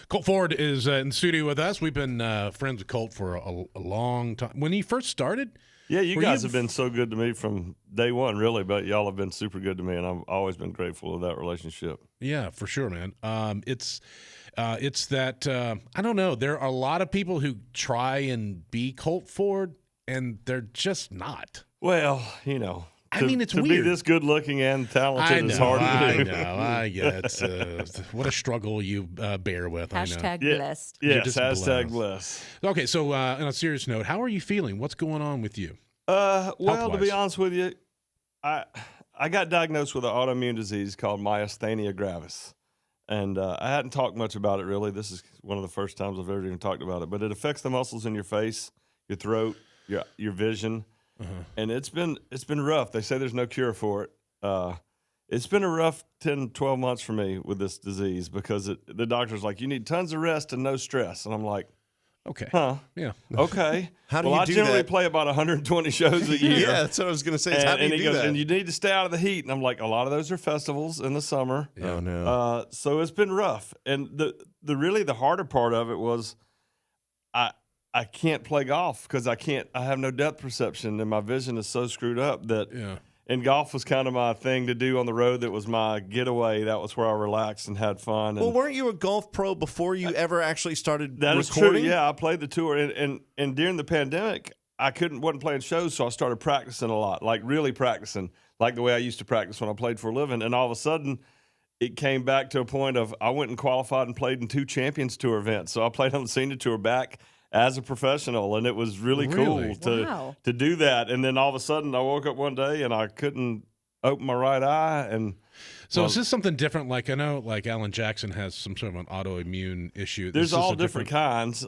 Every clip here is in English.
Colt Ford is in the studio with us. We've been friends with Colt for a long time. When he first started, yeah, you guys have been so good to me from day one, really. But y'all have been super good to me, and I've always been grateful of that relationship. Yeah, for sure, man. It's that I don't know. There are a lot of people who try and be Colt Ford, and they're just not. Well, you know. I mean, it's to weird. be this good-looking and talented is hard to do. I get what a struggle you bear with. Hashtag blessed. Yes, hashtag blessed. Okay, so on a serious note, how are you feeling? What's going on with you? Well, Health-wise? to be honest with you, I got diagnosed with an autoimmune disease called myasthenia gravis. And I hadn't talked much about it, really. This is one of the first times I've ever even talked about it. But it affects the muscles in your face, your throat, your vision. And it's been rough. They say there's no cure for it. It's been a rough 10, 12 months for me with this disease because the doctor's like, you need tons of rest and no stress. And I'm like, okay. Huh. Yeah. Okay. How do you do that? I generally play about 120 shows a year. Yeah, that's what I was going to say. How do you do that? And you need to stay out of the heat. And I'm like, a lot of those are festivals in the summer. Yeah. Oh, no. So it's been rough. And the really the harder part of it was I can't play golf because I have no depth perception and my vision is so screwed up that and golf was kind of my thing to do on the road. That was my getaway. That was where I relaxed and had fun. Well, weren't you a golf pro before you ever actually started that recording? Is true. Yeah, I played the tour and during the pandemic I wasn't playing shows, so I started practicing a lot, like really practicing, like the way I used to practice when I played for a living. And all of a sudden it came back to a point of I went and qualified and played in 2 Champions Tour events. So I played on the senior tour back as a professional, and it was really cool to do that. And then all of a sudden, I woke up one day and I couldn't open my right eye. And so is this something different? Like I know, like Alan Jackson has some sort of an autoimmune issue. There's all different kinds.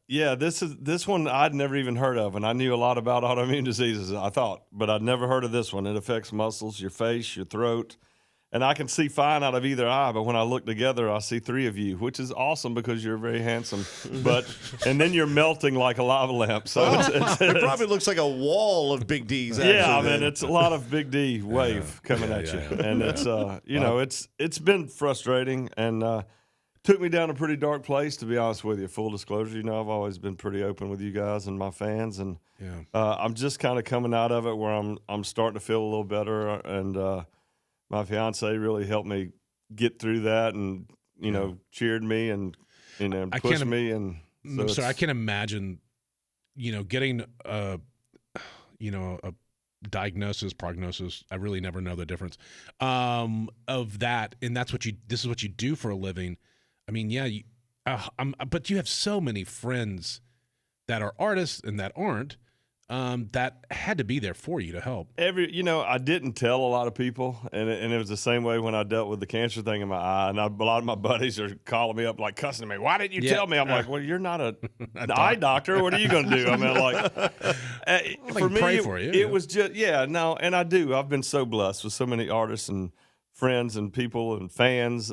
This one I'd never even heard of, and I knew a lot about autoimmune diseases, I thought, but I'd never heard of this one. It affects muscles, your face, your throat. And I can see fine out of either eye, but when I look together, I see 3 of you, which is awesome because you're very handsome. And then you're melting like a lava lamp. So it probably looks like a wall of Big D's. Yeah, I mean, it's a lot of Big D wave coming at you, and it's it's been frustrating and took me down a pretty dark place, to be honest with you. Full disclosure, I've always been pretty open with you guys and my fans, and I'm just kind of coming out of it where I'm starting to feel a little better and. My fiance really helped me get through that, and cheered me and pushed me. And so I can imagine, getting a diagnosis, prognosis. I really never know the difference of that, and this is what you do for a living. I mean, but you have so many friends that are artists and that aren't. That had to be there for you to help. I didn't tell a lot of people, and it was the same way when I dealt with the cancer thing in my eye. And a lot of my buddies are calling me up, like cussing me. Why didn't you tell me? I'm like, well, you're not an eye doctor. What are you going to do? I mean, like, for me, it was just, and I do. I've been so blessed with so many artists and friends and people and fans.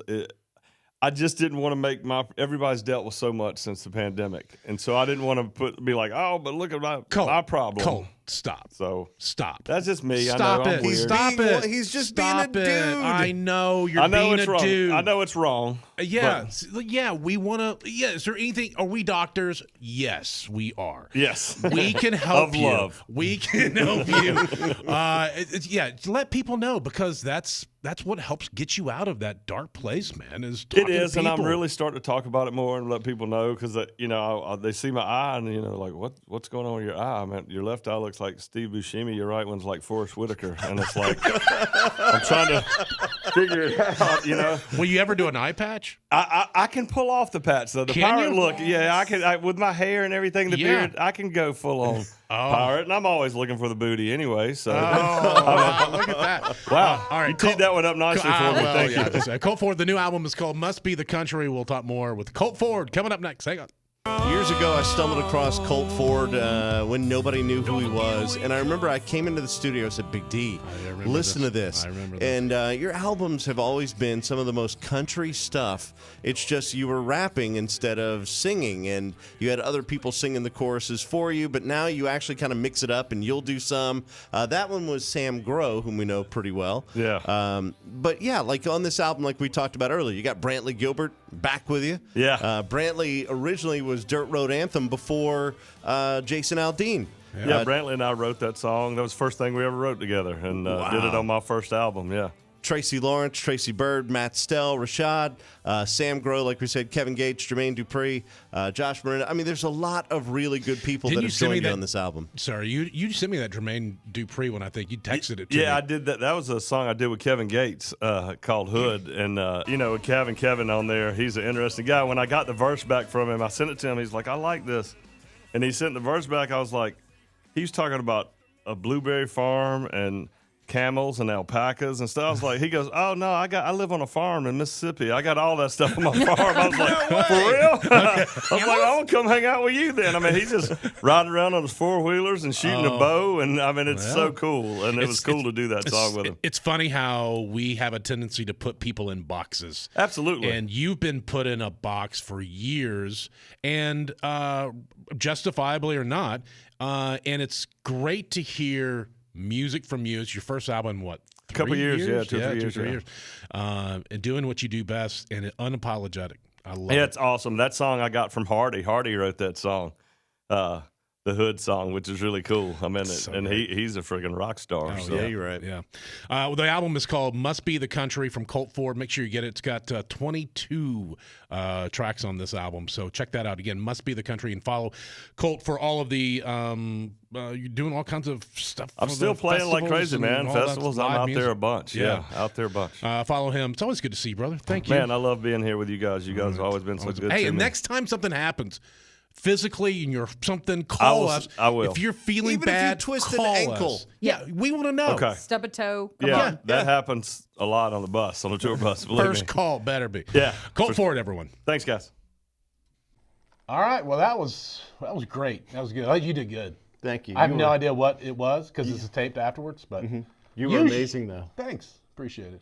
I just didn't want to make everybody's dealt with so much since the pandemic. And so I didn't want to be like, oh, but look at my problem. Colt, stop. Stop. That's just me. Stop I know, I'm weird. Stop it. He's just Stop being a dude. I know you're being a dude. I know it's wrong. Yeah. We want to. Yeah. Is there anything? Are we doctors? Yes, we are. Yes. We can help of you. Love. We can help you. Let people know, because that's what helps get you out of that dark place, man. Is talking to people. And I'm really starting to talk about it more and let people know, because they see my eye and like what's going on with your eye? I mean, your left eye looks like Steve Buscemi, your right one's like Forrest Whitaker, and it's like I'm trying to figure it out. Will you ever do an eye patch? I can pull off the patch though. The pirate look, I can with my hair and everything, the beard, I can go full on pirate, and I'm always looking for the booty anyway. So wow, look at that! Wow, all right, you teed that one up nicely for me. Thank you. Colt Ford. The new album is called "Must Be the Country." We'll talk more with Colt Ford coming up next. Hang on. Years ago, I stumbled across Colt Ford when nobody knew who he was. And I remember I came into the studio and said, Big D, listen to this. I remember this. And your albums have always been some of the most country stuff. It's just you were rapping instead of singing. And you had other people singing the choruses for you. But now you actually kind of mix it up and you'll do some. That one was Sam Grow, whom we know pretty well. Yeah. But yeah, like on this album, like we talked about earlier, you got Brantley Gilbert back with you. Yeah. Brantley originally was Dirt Road Anthem before Jason Aldean. Yeah, Brantley and I wrote that song. That was the first thing we ever wrote together, and did it on my first album, yeah. Tracy Lawrence, Tracy Bird, Matt Stell, Rashad, Sam Grow, like we said, Kevin Gates, Jermaine Dupri, Josh Marina. I mean, there's a lot of really good people that have joined you on this album. Sorry, you sent me that Jermaine Dupri one, I think. You texted it to me. Yeah, I did that. That was a song I did with Kevin Gates called Hood. And, with Kevin on there, he's an interesting guy. When I got the verse back from him, I sent it to him. He's like, I like this. And he sent the verse back. I was like, he's talking about a blueberry farm and camels and alpacas and stuff. I was like, he goes, oh no, I live on a farm in Mississippi. I got all that stuff on my farm. I was like, for real? I was like, I want to come hang out with you then. I mean, he's just riding around on his 4-wheelers and shooting a bow, and I mean, it's so cool. And it was cool to do that song with him. It's funny how we have a tendency to put people in boxes. Absolutely. And you've been put in a box for years, and justifiably or not. And it's great to hear music from you. It's your first album in what? A couple years, yeah, 2 or 3 years. And doing what you do best and unapologetic. I love it. Yeah, it's awesome. That song I got from Hardy. Hardy wrote that song, the Hood song, which is really cool. I mean, he's a friggin' rock star. Oh, so. Yeah, you're right. Yeah. Well, the album is called Must Be the Country from Colt Ford. Make sure you get it. It's got 22 tracks on this album. So check that out. Again, Must Be the Country, and follow Colt for all of the you're doing all kinds of stuff. I'm still playing like crazy, man. Festivals, I'm out there a bunch. Yeah, out there a bunch. Follow him. It's always good to see you, brother. Thank you. Man, I love being here with you guys. You guys have always been so good to me. Hey, and next time something happens, physically and you're something, call us. I will. If you're feeling Even bad, if you twist call an ankle. us. Yeah, we want to know. Okay. Stub a toe. Come Yeah, on. that happens a lot on the bus, on the tour bus. Believe First me. call better be. Yeah. Colt Ford, everyone. Thanks, guys. All right. Well, that was great. That was good. You did good. Thank you. I have no idea what it was because this is taped afterwards, but You were amazing, though. Thanks. Appreciate it.